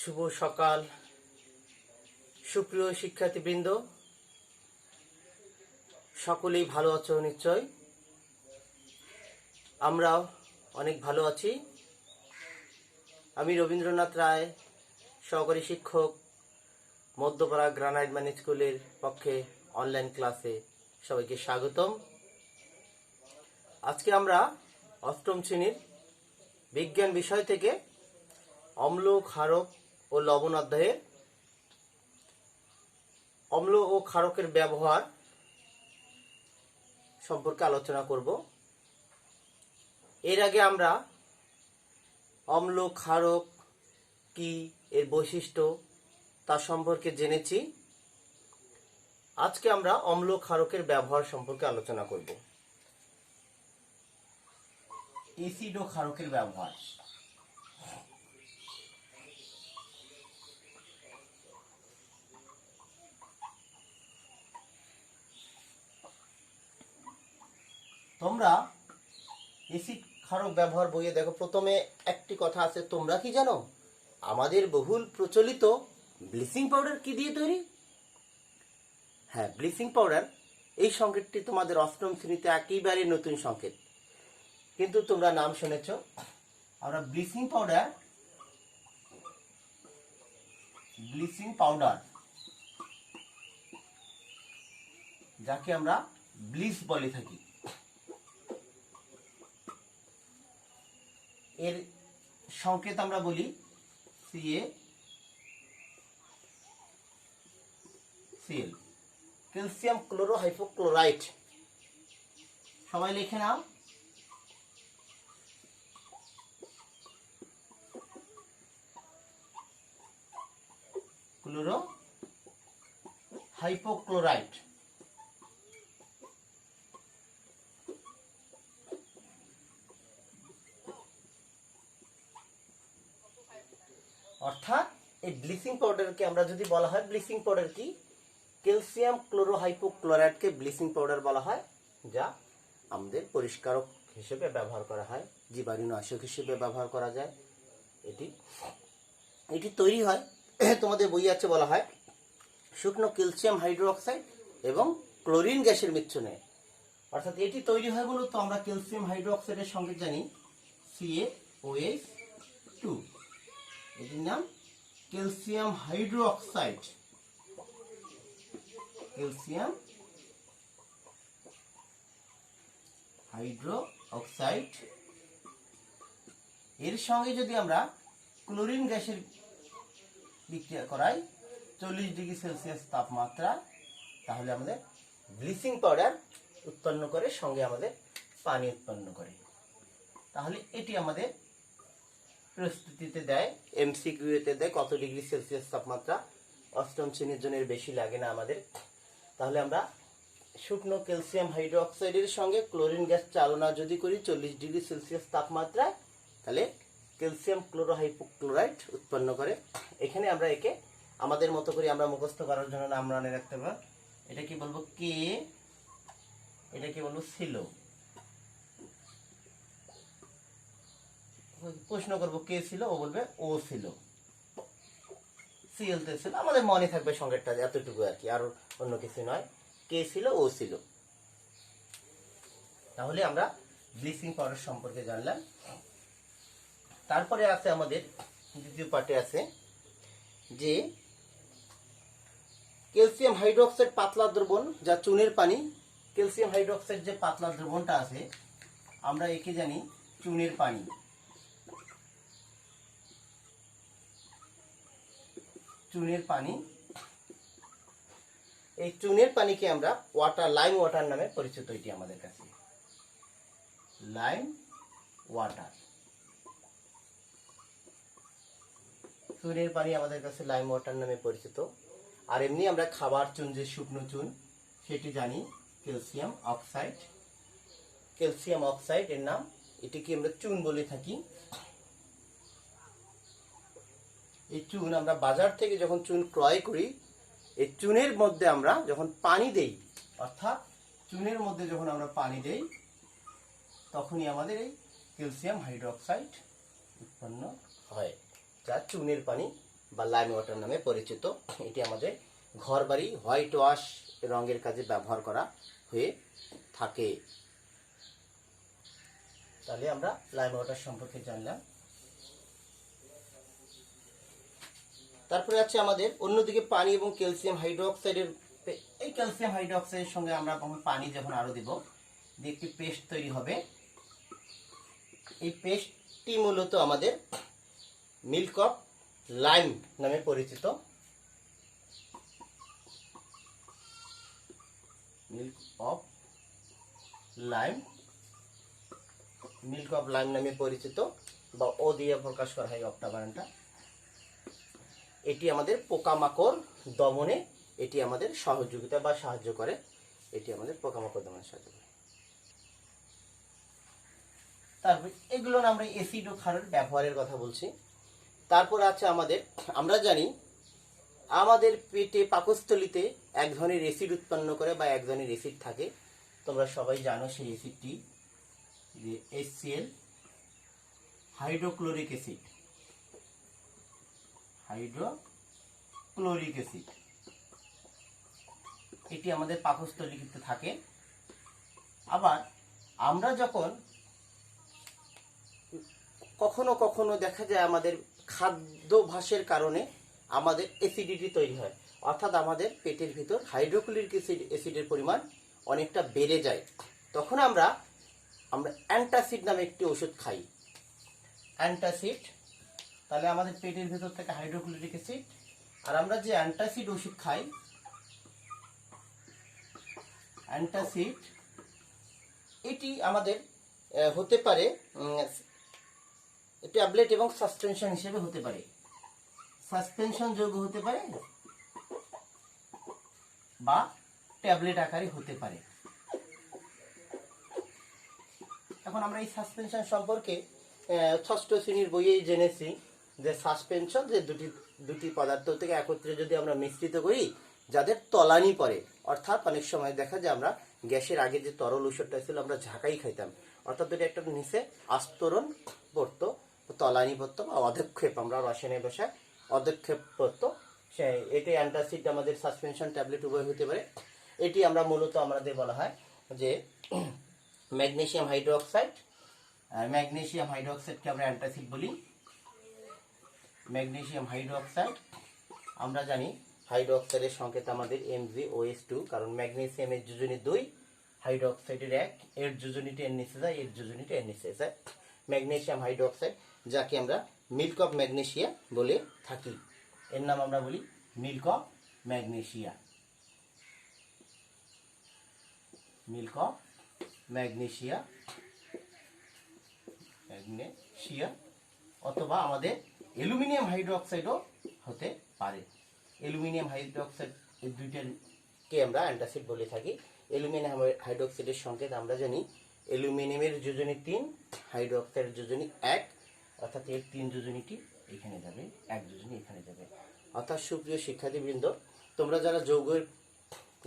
শুভ সকাল সুপ্রিয় শিক্ষার্থীবৃন্দ, সকলেই ভালো আছো নিশ্চয়। আমরাও অনেক ভালো আছি। আমি রবীন্দ্রনাথ রায়, সহকারী শিক্ষক, মধ্যপাড়া গ্রানাইট ম্যান স্কুলের পক্ষে অনলাইন ক্লাসে সবাইকে স্বাগতম। আজকে আমরা অষ্টম শ্রেণীর বিজ্ঞান বিষয় থেকে অম্ল, ক্ষারক ও লবণ অধ্যায়ের অম্ল ও ক্ষারকের ব্যবহার সম্পর্কে আলোচনা করব। এর আগে আমরা অম্ল ক্ষারক কি, এর বৈশিষ্ট্য তা সম্পর্কে জেনেছি। আজকে আমরা অম্ল ক্ষারকের ব্যবহার সম্পর্কে আলোচনা করব। অ্যাসিড ও ক্ষারকের ব্যবহার। তোমরা অ্যাসিড ক্ষারক ব্যবহার বইয়ে দেখো, প্রথমে একটি কথা আছে, তোমরা কি জানো আমাদের বহুল প্রচলিত ব্লিচিং পাউডার কি দিয়ে তৈরি? হ্যাঁ, ব্লিচিং পাউডার, এই সংকেতটি তোমাদের অষ্টম শ্রেণীতে একেবারে নতুন সংকেত, কিন্তু তোমরা নাম শুনেছ। আমরা ব্লিচিং পাউডার যাকে আমরা ব্লিচ বলে থাকি, এর সংকেত আমরা বলি CaCl, ক্যালসিয়াম ক্লোরোহাইপোক্লোরাইট। সবাই লিখে নাও। ক্লোরোহাইপোক্লোরাইট। অর্থাৎ এই ব্লিচিং পাউডারকে আমরা যদি বলা হয়, ব্লিচিং পাউডার কি? ক্যালসিয়াম ক্লোরোহাইপোক্লোরাইটকে ব্লিচিং পাউডার বলা হয়, যা আমাদের পরিষ্কারক হিসেবে ব্যবহার করা হয়, জীবাণুনাশক হিসেবে ব্যবহার করা যায়। এটি তৈরি হয়, তোমাদের বই আছে, বলা হয় শুকনো ক্যালসিয়াম হাইড্রোক্সাইড এবং ক্লোরিন গ্যাসের মিশ্রণে। অর্থাৎ এটি তৈরি হয় মূলত, আমরা ক্যালসিয়াম হাইড্রোক্সাইডের সঙ্গে জানি CaOH2, এটির নাম ক্যালসিয়াম হাইড্রোক্সাইড। এর সঙ্গে যদি আমরা ক্লোরিন গ্যাসের বিক্রিয়া করাই 40 ডিগ্রি সেলসিয়াস তাপমাত্রা, তাহলে আমাদের ব্লিচিং পাউডার উৎপন্ন করে, সঙ্গে আমাদের পানি উৎপন্ন করে। তাহলে এটি আমাদের প্রস্তুতিতে দেয়, MCQ-তে দেয় কত ডিগ্রি সেলসিয়াস তাপমাত্রা। অষ্টম শ্রেণীর জন্য এর বেশি লাগে না আমাদের। তাহলে আমরা শুকনো ক্যালসিয়াম হাইড্রোক্সাইডের সঙ্গে ক্লোরিন গ্যাস চালনা যদি করি 40 ডিগ্রি সেলসিয়াস তাপমাত্রায়, তাহলে ক্যালসিয়াম ক্লোরোহাইপোক্লোরাইট উৎপন্ন করে। এখানে আমরা একে আমাদের মতো করে আমরা মুখস্থ করার জন্য নাম মনে রাখতে পারব। এটা কি বলবো? কে, এটা কি বলবো? সিলো। প্রশ্ন করবো কে ছিল, ও বলবে ও ছিল, সিএল তে ছিল। আমাদের মনে থাকবে সংকেতটা এতটুকু আর কি, আর অন্য কিছু নয়। কে ছিল, ও ছিল। তাহলে আমরা ব্লিচিং পাউডার সম্পর্কে জানলাম। তারপরে আছে আমাদের দ্বিতীয় পার্টে আছে যে ক্যালসিয়াম হাইড্রোক্সাইড পাতলা দ্রবণ, যা চুনের পানি। ক্যালসিয়াম হাইড্রোক্সাইড যে পাতলা দ্রবণটা আছে, আমরা একে জানি চুনের পানি। এই চুনের পানিকে আমরা লাইম ওয়াটার নামে পরিচিত। এটি আমাদের কাছে লাইম ওয়াটার, চুনের পানি আমাদের কাছে লাইম ওয়াটার নামে পরিচিত। আর এমনি আমরা খাবার চুন, যে শুকনো চুন, সেটি জানি ক্যালসিয়াম অক্সাইড এর নাম। এটিকে আমরা চুন বলে থাকি। এই চুন আমরা বাজার থেকে যখন চুন ক্রয় করি, এই চুনের মধ্যে আমরা যখন পানি দেই, অর্থাৎ চুনের মধ্যে যখন আমরা পানি দেই, তখনই আমাদের এই ক্যালসিয়াম হাইড্রোক্সাইড উৎপন্ন হয়, যা চুনের পানি বা লাইম ওয়াটার নামে পরিচিত। এটি আমাদের ঘরবাড়ি হোয়াইট ওয়াশ রঙের কাজে ব্যবহার করা হয়ে থাকে। তাহলে আমরা লাইম ওয়াটার সম্পর্কে জানলাম। তারপরে আছে আমাদের অন্যদিকে পানি এবং ক্যালসিয়াম হাইড্রোক্সাইডের, এই ক্যালসিয়াম হাইড্রোক্সাইডের সঙ্গে আমরা পানি যখন আরো দেব, দিয়ে একটি পেস্ট তৈরি হবে। এই পেস্টটি মূলত আমাদের মিল্ক অফ লাইম নামে পরিচিত। মিল্ক অফ লাইম নামে পরিচিত, বা ও দিয়ে প্রকাশ করা হয় অক্টাবারনটা। এটি আমাদের পোকামাকড় দমনে এটি আমাদের সহযোগিতা বা সাহায্য করে। এটি আমাদের পোকামাকড় দমনে সাহায্য করে। তারপর এগুলো আমরা অ্যাসিড ও ক্ষারের ব্যবহারের কথা বলছি। তারপর আছে আমাদের, আমরা জানি আমাদের পেটে পাকস্থলীতে এক ধরনের অ্যাসিড উৎপন্ন করে বা এক ধরনের অ্যাসিড থাকে। তোমরা সবাই জানো সেই অ্যাসিডটি HCl, হাইড্রোক্লোরিক অ্যাসিড। এটি আমাদের পাকস্থলীতে থাকে। আবার আমরা যখন কখনো কখনো দেখা যায় আমাদের খাদ্যাভ্যাসের কারণে আমাদের অ্যাসিডিটি তৈরি হয়, অর্থাৎ আমাদের পেটের ভিতর হাইড্রোক্লোরিক অ্যাসিডের পরিমাণ অনেকটা বেড়ে যায়। তখন আমরা অ্যান্টাসিড নামে একটি ওষুধ খাই। অ্যান্টাসিড, তাহলে আমাদের পেটের ভিতর থেকে হাইড্রোক্লোরিক অ্যাসিড, আর আমরা যে অ্যান্টাসিড ওষুধ খাই, অ্যান্টাসিড এটি আমাদের হতে পারে ট্যাবলেট এবং সাসপেনশন হিসেবে হতে পারে, সাসপেনশন যোগ্য হতে পারে বা ট্যাবলেট আকারে হতে পারে। এখন আমরা এই সাসপেনশন সম্পর্কে ষষ্ঠ শ্রেণীর বইয়েই জেনেছি যে সাসপেনশন যে দুটি পদার্থ থেকে একত্রে যদি আমরা মিশ্রিত করি যাদের তলানি পড়ে, অর্থাৎ অনেক সময় দেখা যায় আমরা গ্যাসের আগে যে তরল ওষুধটা ছিল আমরা ঝাঁকাই খাইতাম, অর্থাৎ দুটো একটা নিচে আস্তরণ পড়তো, তলানি পড়তো বা অধক্ষেপ, আমরা রসায়নের ভাষায় অধক্ষেপ পড়তো। এটি অ্যান্টাসিড আমাদের সাসপেনশন ট্যাবলেট উভয় হতে পারে। এটি আমরা মূলত আমাদের বলা হয় যে ম্যাগনেসিয়াম হাইড্রোক্সাইডকে আমরা অ্যান্টাসিড বলি। ম্যাগনেসিয়াম হাইড্রোক্সাইড, আমরা জানি হাইড্রোক্সাইডের সংকেত আমাদের MgOH2, কারণ ম্যাগনেসিয়ামের যোজনী 2, হাইড্রোক্সাইডের 1, এর যোজনীটি এর নিচে যায়, এর যোজনীটি এর নিচে যায়। ম্যাগনেসিয়াম হাইড্রোক্সাইড, যাকে আমরা মিল্ক অফ ম্যাগনেসিয়া বলে থাকি, এর নাম আমরা বলি মিল্ক অফ ম্যাগনেসিয়া। অথবা আমাদের অ্যালুমিনিয়াম হাইড্রোক্সাইডও হতে পারে। অ্যালুমিনিয়াম হাইড্রোক্সাইড, এই দুইটাকে আমরা অ্যান্টাসিড বলে থাকি। অ্যালুমিনিয়াম হাইড্রোক্সাইডের সংকেত আমরা জানি অ্যালুমিনিয়ামের যোজনী 3, হাইড্রোক্সাইডের যোজনী 1, অর্থাৎ এর 3 যোজনীটি এখানে যাবে, 1 যোজনী এখানে যাবে। অর্থাৎ সুপ্রিয় শিক্ষার্থীবৃন্দ, তোমরা যারা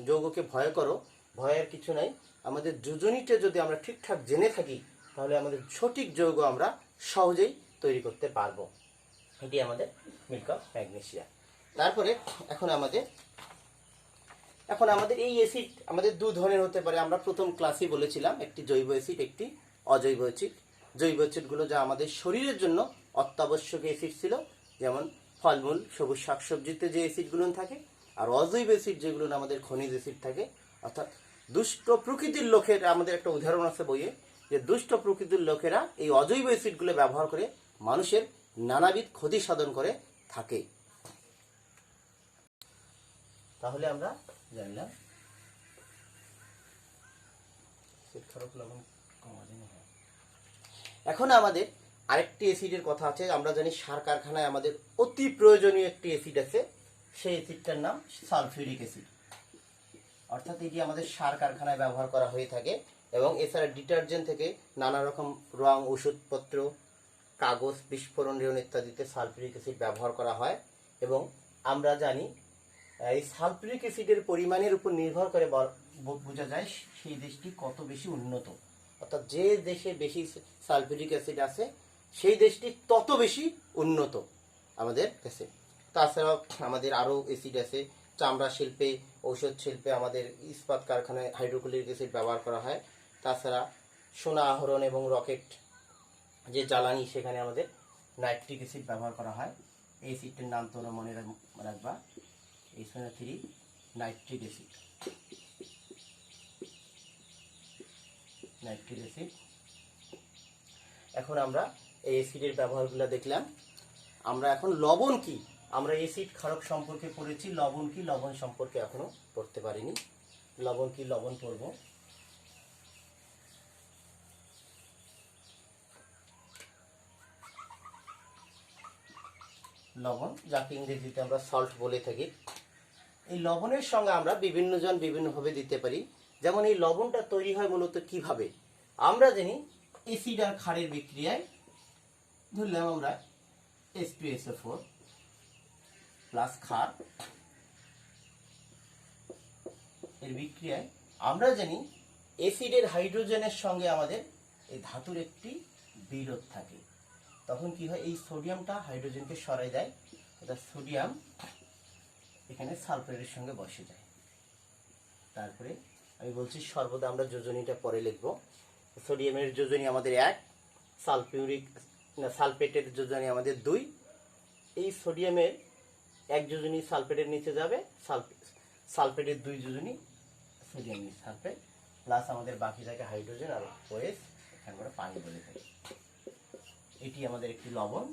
যৌগকে ভয় করো, ভয়ের কিছু নাই। আমাদের যোজনীটা যদি আমরা ঠিকঠাক জেনে থাকি তাহলে আমাদের সঠিক যৌগ আমরা সহজেই তৈরি করতে পারবো। এটি আমাদের মিল্ক অফ ম্যাগনেসিয়া। তারপরে এখন আমাদের এই অ্যাসিড আমাদের দু ধরনের হতে পারে। আমরা প্রথম ক্লাসে বলেছিলাম একটি জৈব অ্যাসিড, একটি অজৈব অ্যাসিড। জৈব অ্যাসিডগুলো যা আমাদের শরীরের জন্য অত্যাবশ্যক অ্যাসিড ছিল, যেমন ফলমূল, সবুজ শাকসবজিতে যে অ্যাসিডগুলো থাকে, আর অজৈব অ্যাসিড যেগুলো আমাদের খনিজ অ্যাসিড থাকে, অর্থাৎ দুষ্ট প্রকৃতির লোকের, আমাদের একটা উদাহরণ আছে বইয়ে, যে দুষ্ট প্রকৃতির লোকেরা এই অজৈব অ্যাসিডগুলো ব্যবহার করে মানুষের নানাবিধ ক্ষতি সাধন করে থাকে। তাহলে আমরা জানলাম এখন আমাদের আরেকটি অ্যাসিডের কথা আছে। আমরা জানি সার কারখানায় আমাদের অতি প্রয়োজনীয় একটি অ্যাসিড আছে, সেই অ্যাসিডটার নাম সালফিউরিক অ্যাসিড। অর্থাৎ এটি আমাদের সার কারখানায় ব্যবহার করা হয়ে থাকে, এবং এছাড়া ডিটারজেন্ট থেকে নানা রকম রং, ওষুধপত্র, কাগজ, বিস্ফোরণ ইত্যাদিতে সালফিউরিক অ্যাসিড ব্যবহার করা হয়। এবং আমরা জানি এই সালফিউরিক অ্যাসিডের পরিমাণের উপর নির্ভর করে বোঝা যায় সেই দেশটি কত বেশি উন্নত। অর্থাৎ যে দেশে বেশি সালফিউরিক অ্যাসিড আছে সেই দেশটি তত বেশি উন্নত আমাদের কাছে। তাছাড়াও আমাদের আরও অ্যাসিড আছে, চামড়া শিল্পে, ঔষধ শিল্পে, আমাদের ইস্পাত কারখানায় হাইড্রোক্লোরিক অ্যাসিড ব্যবহার করা হয়। তাছাড়া সোনা আহরণ এবং রকেট যে জ্বালানি, সেখানে আমাদের নাইট্রিক অ্যাসিড ব্যবহার করা হয়। এই অ্যাসিডটির নাম তোমরা মনে রাখবা, SNO3 nitric acid. Nitric acid. এখন আমরা এই অ্যাসিডের ব্যবহারগুলো দেখলাম। আমরা এখন লবণ কি, আমরা অ্যাসিড ক্ষারক সম্পর্কে পড়েছি, লবণ কি, লবণ সম্পর্কে এখনো পড়তে পারিনি। লবণ কি, লবণ পড়ব। লবণ, যাকে ইংরেজিতে আমরা সল্ট বলে থাকি। এই লবণের সঙ্গে আমরা বিভিন্নজন বিভিন্নভাবে দিতে পারি। যেমন এই লবণটা তৈরি হয় মূলত কিভাবে, আমরা জানি অ্যাসিড আর ক্ষারের বিক্রিয়ায়, ধরলাম আমরা H2SO4 প্লাস ক্ষার, এর বিক্রিয়ায় আমরা জানি অ্যাসিডের হাইড্রোজেনের সঙ্গে আমাদের এই ধাতুর একটি বিরোধ থাকে। তখন কি হয়, এই সোডিয়ামটা হাইড্রোজেনকে সরাই দেয়, এটা সোডিয়াম এখানে সালফারের সঙ্গে বসে যায়। তারপরে আমি বলছি সর্বদা আমরা যোজনীটা পরে লিখব। সোডিয়ামের যোজনী আমাদের 1, সালফেটের যোজনী আমাদের 2। এই সোডিয়ামের 1 যোজনী সালফেটের নিচে যাবে, সালফেটের 2 যোজনী সোডিয়াম সালফেট, প্লাস আমাদের বাকি থাকে হাইড্রোজেন আর OH, এখানে আমরা পানি বলে থাকি। এটি আমাদের একটি লবণ।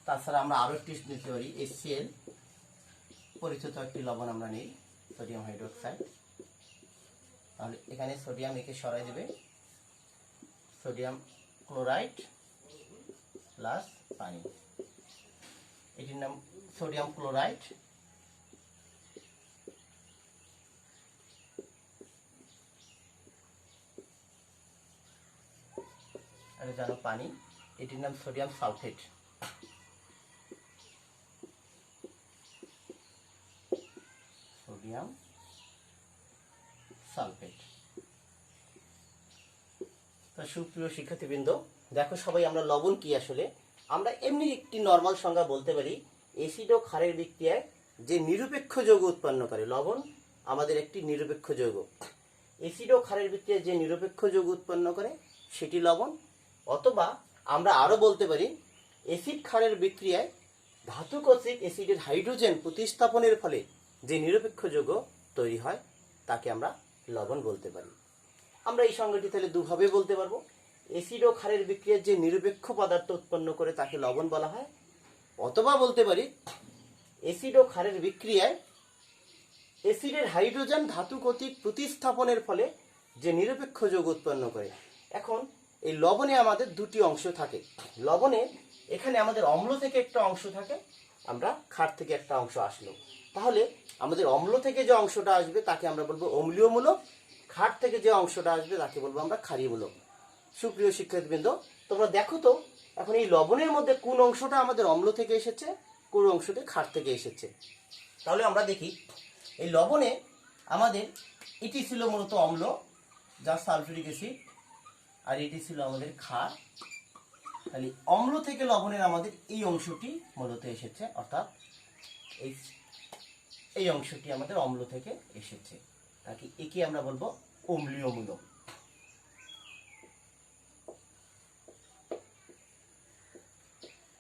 তাছাড়া আমরা আরো একটি নিতে পারি, HCl, পরিচিত একটি লবণ আমরা নিই, সোডিয়াম হাইড্রোক্সাইড। তাহলে এখানে সোডিয়াম একে সরাই দেবে, সোডিয়াম ক্লোরাইড প্লাস পানি, এটির নাম সোডিয়াম ক্লোরাইড। আর জানো পানি, এটির নাম সোডিয়াম সালফেট। Sodium sulphate. তো সুপ্রিয় শিক্ষার্থীবৃন্দ, দেখো সবাই আমরা লবণ কি, আসলে আমরা এমনি একটি নরমাল সংজ্ঞা বলতে পারি, অ্যাসিড ও ক্ষারের বিক্রিয়ায় যে নিরপেক্ষ যৌগ উৎপন্ন করে, লবণ আমাদের একটি নিরপেক্ষ যৌগ। অ্যাসিড ও ক্ষারের বিক্রিয়ায় যে নিরপেক্ষ যৌগ উৎপন্ন করে সেটি লবণ। অথবা আমরা আরো বলতে পারি, অ্যাসিড ক্ষারের বিক্রিয়ায় ধাতু কর্তৃক অ্যাসিডের হাইড্রোজেন প্রতিস্থাপনের ফলে যে নিরপেক্ষ যৌগ তৈরি হয় তাকে আমরা লবণ বলতে পারি। আমরা এই সংজ্ঞাটি তাহলে দুভাবে বলতে পারবো, অ্যাসিড ও ক্ষারের বিক্রিয়ায় যে নিরপেক্ষ পদার্থ উৎপন্ন করে তাকে লবণ বলা হয়। অথবা বলতে পারি, অ্যাসিড ও ক্ষারের বিক্রিয়ায় অ্যাসিডের হাইড্রোজেন ধাতু কর্তৃক প্রতিস্থাপনের ফলে যে নিরপেক্ষ যৌগ উৎপন্ন করে। এখন এই লবণে আমাদের দুটি অংশ থাকে। লবণে এখানে আমাদের অম্ল থেকে একটা অংশ থাকে, আমরা ক্ষার থেকে একটা অংশ আসলো। তাহলে আমাদের অম্ল থেকে যে অংশটা আসবে তাকে আমরা বলবো অম্লীয় মূলক, ক্ষার থেকে যে অংশটা আসবে তাকে বলবো আমরা ক্ষারীয় মূলক। সুপ্রিয় শিক্ষার্থীবৃন্দ, তোমরা দেখো তো এখন এই লবণের মধ্যে কোন অংশটা আমাদের অম্ল থেকে এসেছে, কোন অংশটি ক্ষার থেকে এসেছে। তাহলে আমরা দেখি, এই লবণে আমাদের এটি ছিল মূলত অম্ল, যা সালফিউরিক অ্যাসিড, আর এটি ছিল আমাদের ক্ষার। তাহলে অম্ল থেকে লবণের আমাদের এই অংশটি মূলত এসেছে, অর্থাৎ এই অংশটি আমাদের অম্ল থেকে এসেছে, তাকে একে আমরা বলবো অম্লীয় মূলক।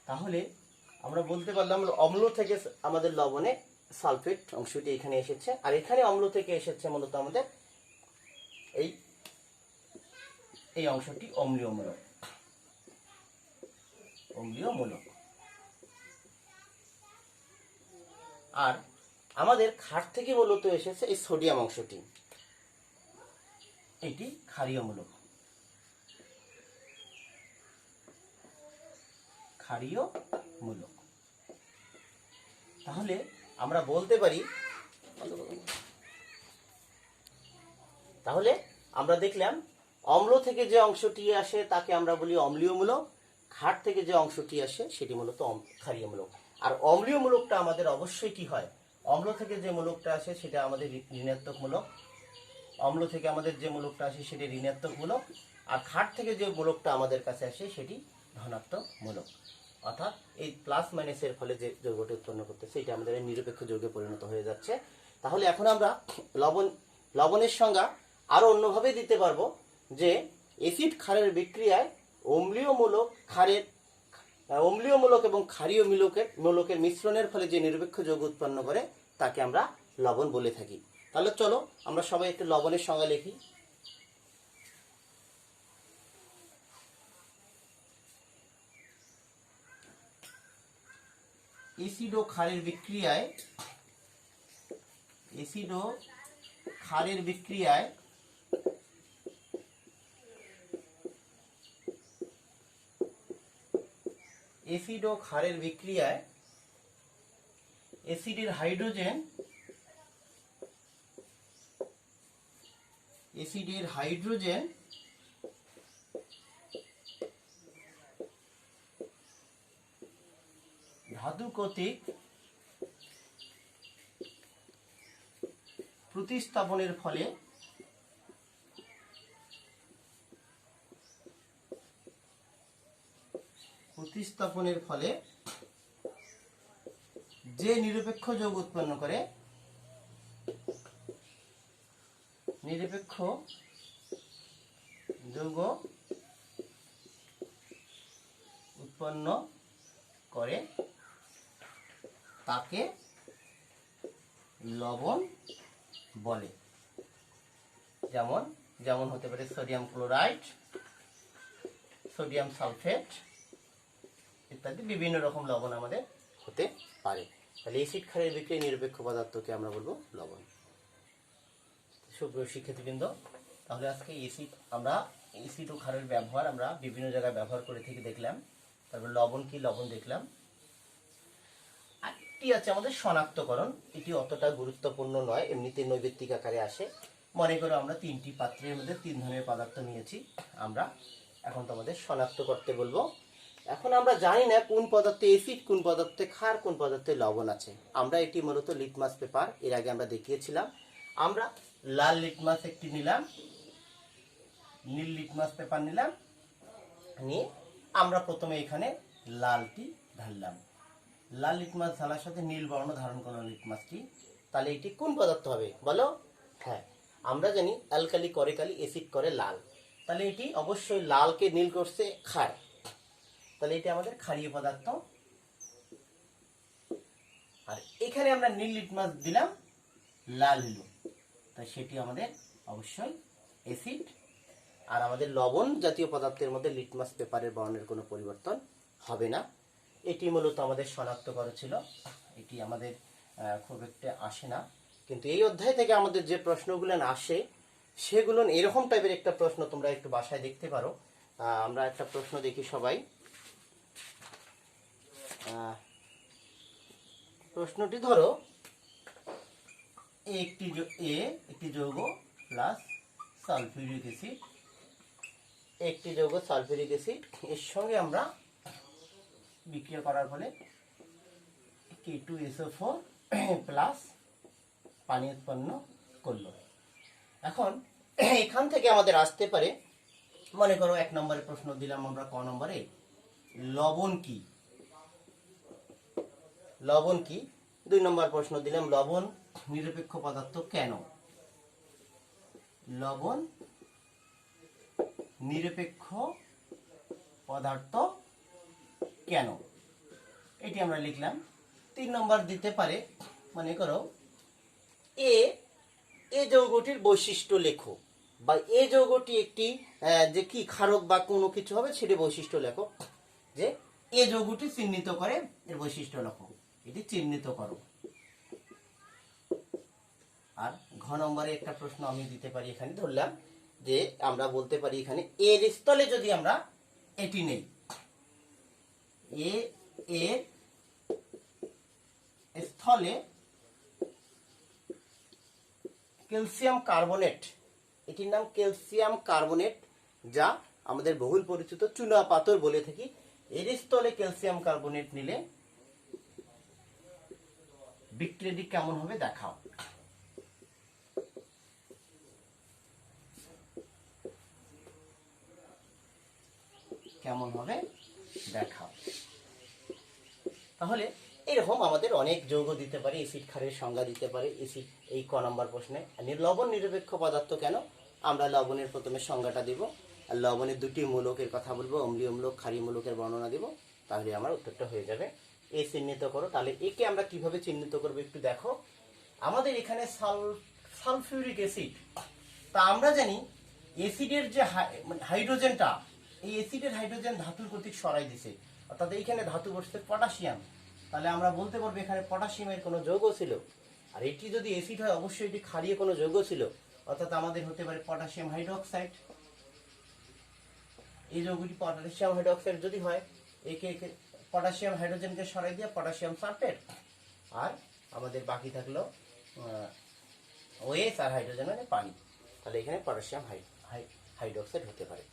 তাহলে আমরা বলতে পারলাম অম্ল থেকে আমাদের লবণে সালফেট অংশটি এখানে এসেছে, আর এখানে অম্ল থেকে এসেছে মূলত আমাদের এই অংশটি অম্লীয় মূলক। অম্লীয় মূলক। আর আমাদের ক্ষার থেকে মূলত এসেছে এই সোডিয়াম অংশটি, এটি ক্ষারীয় মূলক। ক্ষারীয় মূলক। তাহলে আমরা বলতে পারি, তাহলে আমরা দেখলাম অম্ল থেকে যে অংশটি আসে তাকে আমরা বলি অম্লীয় মূলক, ক্ষার থেকে যে অংশটি আসে সেটি মূলত ক্ষারীয় মূলক। আর অম্লীয় মূলকটা আমাদের অবশ্যই কি হয়, অম্ল থেকে যে মূলকটা আসে সেটা আমাদের ঋণাত্মক মূলক, অম্ল থেকে আমাদের যে মূলকটা আসে সেটি ঋণাত্মক মূলক, আর ক্ষার থেকে যে মূলকটা আমাদের কাছে আসে সেটি ধনাত্মক মূলক। অর্থাৎ এই প্লাস মাইনাসের ফলে যে যৌগটি উৎপন্ন করতেছে এটা আমাদের নিরপেক্ষ যৌগে পরিণত হয়ে যাচ্ছে। তাহলে এখন আমরা লবণের সংজ্ঞা আরো অন্যভাবে দিতে পারবো যে অ্যাসিড ক্ষারের বিক্রিয়ায় অম্লীয় মূলক এবং ক্ষারীয় মূলকের মিশ্রণের ফলে যে নিরপেক্ষ যৌগ উৎপন্ন করে তাকে আমরা লবণ বলে থাকি। তাহলে চলো আমরা সবাই একটু লবণের সংজ্ঞা লিখি। অ্যাসিড ও ক্ষারের বিক্রিয়ায় অ্যাসিডের হাইড্রোজেন ধাতু কর্তৃক প্রতিস্থাপনের ফলে যে নিরপেক্ষ যৌগ উৎপন্ন করে তাকে লবণ বলে। যেমন হতে পারে সোডিয়াম ক্লোরাইড, সোডিয়াম সালফেট ইত্যাদি বিভিন্ন রকম লবণ আমাদের হতে পারে। তাহলে অ্যাসিড ক্ষারের বিক্রিয়ায় নিরপেক্ষ পদার্থকে আমরা বলবো লবণ। সুপ্রিয় শিক্ষার্থীবৃন্দ, তাহলে আজকে অ্যাসিড ও ক্ষারের ব্যবহার আমরা বিভিন্ন জায়গায় ব্যবহার করে থেকে দেখলাম। তারপর লবণ কি লবণ দেখলাম। আরেকটি আছে আমাদের শনাক্তকরণ। এটি অতটা গুরুত্বপূর্ণ নয়, এমনিতে নৈবেত্তিক আকারে আসে। মনে করো আমরা 3টি পাত্রের মধ্যে 3 ধরনের পদার্থ নিয়েছি, আমরা এখন তোমাদের শনাক্ত করতে বলবো। এখন আমরা জানি না কোন পদার্থে অ্যাসিড, কোন পদার্থে ক্ষার, কোন পদার্থে লবণ আছে। আমরা এটি মূলত লিটমাস পেপার এর আগে আমরা দেখিয়েছিলাম। আমরা লাল লিটমাস একটি নিলাম, নীল লিটমাস পেপার নিলাম, নিয়ে আমরা প্রথমে এখানে লালটি ঢাললাম। লাল লিটমাস ঢালার সাথে নীল বর্ণ ধারণ করলো লিটমাসটি। তাহলে এটি কোন পদার্থ হবে বলো? হ্যাঁ, আমরা জানি অ্যালকালি করে কালি, অ্যাসিড করে লাল। তাহলে এটি অবশ্যই লালকে নীল করছে ক্ষার, তাহলে এটি আমাদের ক্ষারীয় পদার্থ। আর এখানে আমরা নীল লিটমাস দিলাম, লাল হলো, তাই সেটি আমাদের অবশ্যই অ্যাসিড। আর আমাদের লবণ জাতীয় পদার্থের মধ্যে লিটমাস পেপারের বর্ণের কোনো পরিবর্তন হবে না। এটি মূলত আমাদের শনাক্ত করা ছিল। এটি আমাদের খুব একটা আসে না, কিন্তু এই অধ্যায় থেকে আমাদের যে প্রশ্নগুলো আসে সেগুলো এরকম টাইপের একটা প্রশ্ন তোমরা একটু বাসায় দেখতে পারো। আমরা একটা প্রশ্ন দেখি সবাই। প্রশ্নটি ধরো একটি যৌগ প্লাস সালফিউরিক অ্যাসিড, এর সঙ্গে আমরা বিক্রিয়া করার ফলে K2SO4 প্লাস পানি উৎপন্ন করলো। এখন এখান থেকে আমাদের আসতে পারে, মনে করো 1 নম্বরে প্রশ্ন দিলাম আমরা ক নম্বরে, লবণ কি। 2 নম্বর প্রশ্ন দিলাম লবণ নিরপেক্ষ পদার্থ কেন। লবণ নিরপেক্ষ পদার্থ কেন, এটি আমরা লিখলাম। 3 নম্বর দিতে পারে, মনে করো এ যৌগটির বৈশিষ্ট্য লেখো, বা এ যৌগটি একটি যে কি ক্ষারক বা কোনো কিছু হবে সেটি বৈশিষ্ট্য লেখো, যে এ যৌগটি চিহ্নিত করে এর বৈশিষ্ট্য লেখো, এটি চিহ্নিত করো। আর ঘ নম্বরে একটা প্রশ্ন আমি দিতে পারি, এখানে ধরলাম যে আমরা বলতে পারি এখানে এর স্থলে যদি আমরা এটি নেই, এর স্থলে ক্যালসিয়াম কার্বনেট, এটির নাম ক্যালসিয়াম কার্বনেট, যা আমাদের বহুল পরিচিত চুনা পাথর বলে থাকি। এর স্থলে ক্যালসিয়াম কার্বনেট নিলে বিক্রিয়াটি কেমন হবে দেখাও। কেমন হবে দেখাও। তাহলে এরকম আমাদের অনেক যৌগ দিতে পারে, অ্যাসিড ক্ষারের সংজ্ঞা দিতে পারে অ্যাসিড এই ক নম্বর প্রশ্নে। লবণ নিরপেক্ষ পদার্থ কেন, আমরা লবণের প্রথমে সংজ্ঞাটা দিব, আর লবণের দুটি মূলকের কথা বলবো, অম্লীয় মূলক ক্ষারীয় মূলকের বর্ণনা দিব, তাহলে আমার উত্তরটা হয়ে যাবে। এ চিহ্নিত করো, তাহলে একে আমরা কিভাবে চিহ্নিত করবো একটু দেখো। আমাদের এখানে সালফিউরিক অ্যাসিড, তা আমরা জানি অ্যাসিডের যে হাইড্রোজেনটা, এই অ্যাসিডের হাইড্রোজেন ধাতুর কর্তৃক সরাই দিছে, অর্থাৎ এইখানে ধাতু বসছে পটাশিয়াম, তাহলে আমরা বলতে পারবো এখানে পটাশিয়ামের কোনো যৌগ ছিল। আর এটি যদি অ্যাসিড হয় অবশ্যই এটি ক্ষারীয় কোনো যৌগ ছিল, অর্থাৎ আমাদের হতে পারে পটাশিয়াম হাইড্রোক্সাইড। এই যৌগটি পটাশিয়াম হাইড্রোক্সাইড যদি হয়, একে পটাশিয়াম হাইড্রোজেনকে সরাই দিয়ে পটাশিয়াম সালফেট, আর আমাদের বাকি থাকলো ওএস আর হাইড্রোজেন মানে পানি, তাহলে এখানে পটাশিয়াম হাইড্রোক্সাইড হতে পারে।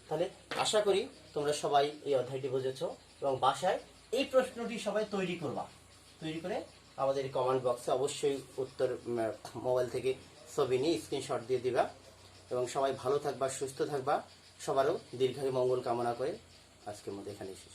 তাহলে আশা করি তোমরা সবাই এই অধ্যায়টি বুঝেছো এবং বাসায় এই প্রশ্নটি সবাই তৈরি করবা, তৈরি করে আমাদের কমেন্ট বক্সে অবশ্যই উত্তর মোবাইল থেকে ছবি নিয়ে স্ক্রিনশট দিয়ে দিবা। এবং সবাই ভালো থাকবা, সুস্থ থাকবা, সবারও দীর্ঘায়ু মঙ্গল কামনা করে আজকের মধ্যে এখানেই শেষ।